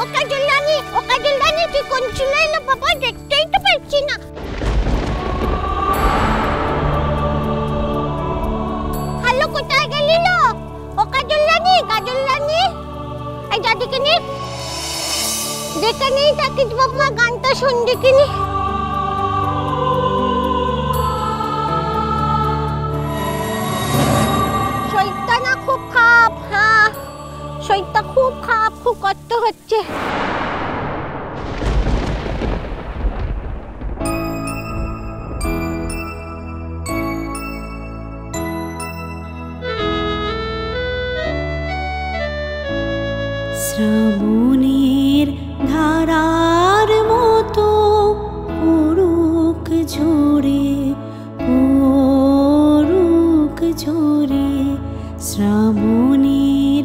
ও কাজল রানী তুই কোন চলে এলো বাবা, দেখতেই তো পাচ্ছি না। হ্যালো, কোথায় গেলি লো? ও কাজল রানী এই দাদিকে নি দেখে নেই, থাকিস বাবা গানটা শুন দেখে নি। শরীরটা না খুব খারাপ, হ্যাঁ শরীরটা খুব খারাপ, খুব কষ্ট হচ্ছে। শ্রাবণের ধারার মতো পড়ুক ঝরে, পড়ুক ঝরে, শ্রাবণের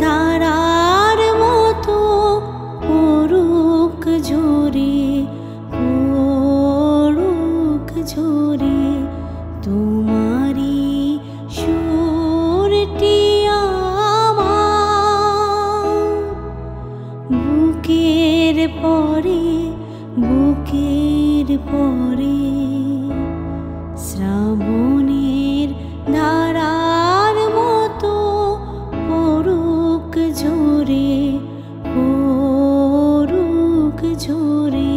ধারার মতো পড়ুক ঝরে, পড়ুক ঝরে, তোমারি সুরটি বুকের পরে, বুকের পরে, শ্রাবণের ধারার মতো পড়ুক ঝরে, পড়ুক ঝরে।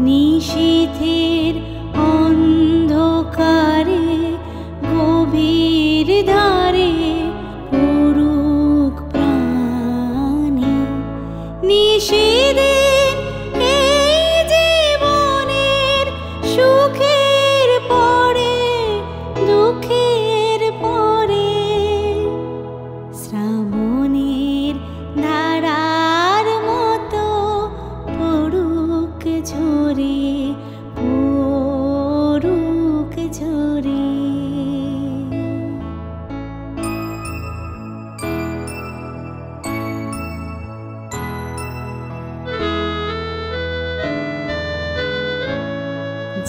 নিশীথের অন্ধকারে গভীর ধারে পড়ুক প্রাণে, নিশীদিন এই জীবনের সুখের পরে, দুঃখের পরে, শ্রাবণের ধারার মতো পড়ুক ঝরে, পড়ুক ঝরে।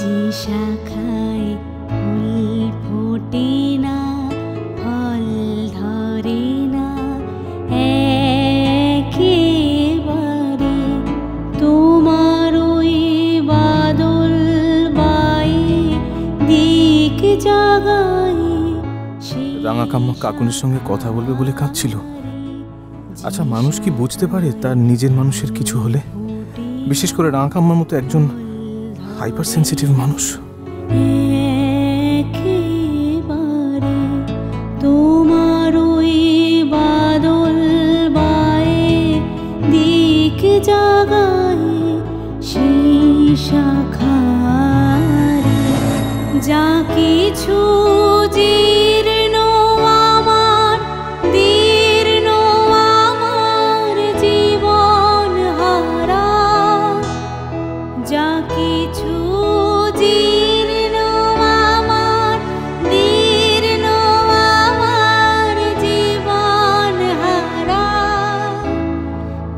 যে শাখায় ফুল ফোটে না, ফল ধরে না একেবারে, তোমার ওই বাদল বায়ে দিক জাগায়। রাঙা কাম্মা কাকুনের সঙ্গে কথা বলবে বলে কাঁদছিল। আচ্ছা, মানুষ কি বুঝতে পারে তার নিজের মানুষের কিছু হলে? বিশেষ করে রাঙা কাম্মার মতো একজন হাইপার সেন্সিটিভ মানুষ। একেবারে তোমার ওই বাদল বায়ে দিক জাগায়, সেই শাখারে যা কিছু জীর্ণ আমার, দীর্ণ আমার জীবন হারা, যা কিছু জীর্ণ আমার, দীর্ণ আমার জীবন হারা,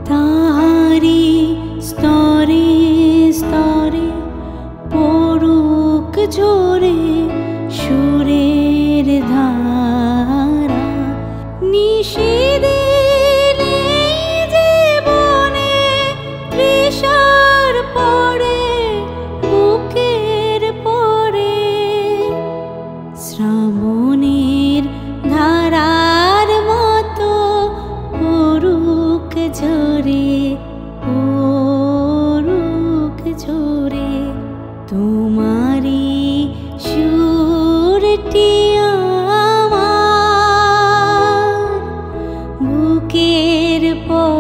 তাহারি স্তরে স্তরে পড়ুক ঝরে সুরের ধারা, নিশীদিন এই জীবনে তৃষার পরে, বুকের পরে, শ্রাবণের ধারার মতো পড়ুক ঝরে, পড়ুক ঝরে, তোমারি সুরটি আমার বুকের পরে।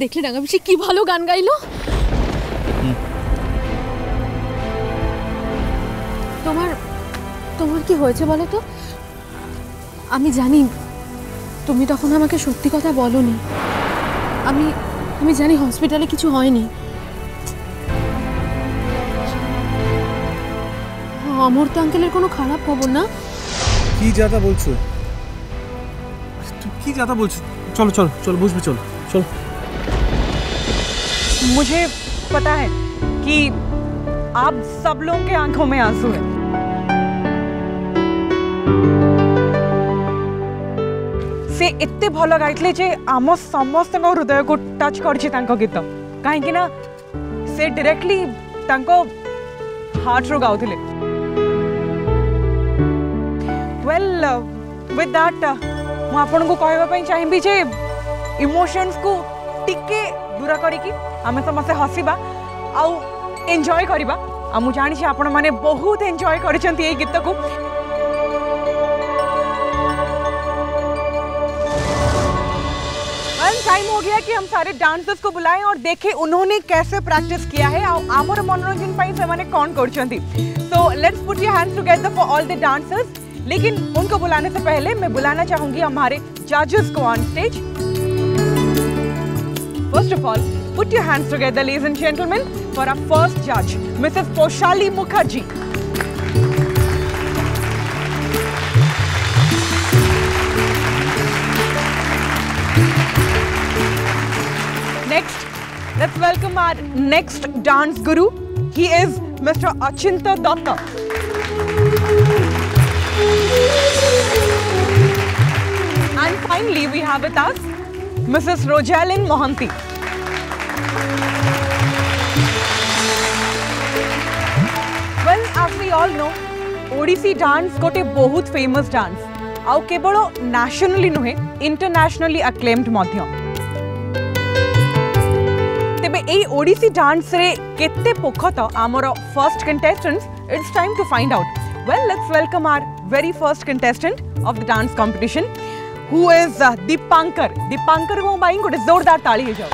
দেখলে রাঙামিশি কি ভালো গান গাইলো। তোমার তোমার কি হয়েছে বলো তো? আমি জানি তুমি তখন আমাকে সত্যি কথা বলোনি। আমি আমি জানি হসপিটালে কিছু হয়নি। অমর্ত্য আঙ্কেলের কোনো খারাপ খবর না? কি যাতা বলছো? তুই কি যাতা বলছো? চলো চলো চলো বসবে, চলো চলো। मुझे पता है कि आप सब लोगों के आंखों में आंसू है। से इतने भल गाइले जे आम समस्त हृदय को टच करछि तांको गीत, कहीं ना से डायरेक्टली तांको हार्ट रो गाउथिले। वेल विथ दैट मु आपन को कहबा पई चाहिबी जे इमोशंस को टिके दूर करिकी आमे समस्त हसीबा आउ एंजॉय करिबा। आ मु जानि छी आपन माने बहुत एंजॉय करिसंती ए गीत को। टाइम हो गया कि हम सारे डांसर्स को बुलाएं और देखें उन्होंने कैसे प्रैक्टिस किया है और आमर मनोरंजन पाई से माने कौन करछंती। So let's put your hands together for all the dancers. लेकिन उनको बुलाने से पहले मैं बुलाना चाहूंगी हमारे जजेस को on stage. First of all put your hands together ladies and gentlemen for our first judge, Mrs. Poshali Mukherjee. Next, let's welcome our next dance guru. He is Mr. Achinta Datta. And finally, we have with us Mrs. Rojalyn Mohanty. Well, as we all know, Odissi dance गोटे बहुत famous dance आउ केवल nationally नुहे internationally acclaimed मध्य। तेबे ए Odissi dance रे केते पोखत आमर first contestants, it's time to find out. Well, let's welcome our very first contestant of the dance competition who is Dipankar. Dipankar को बाई गोटे जोरदार ताली हो जाओ।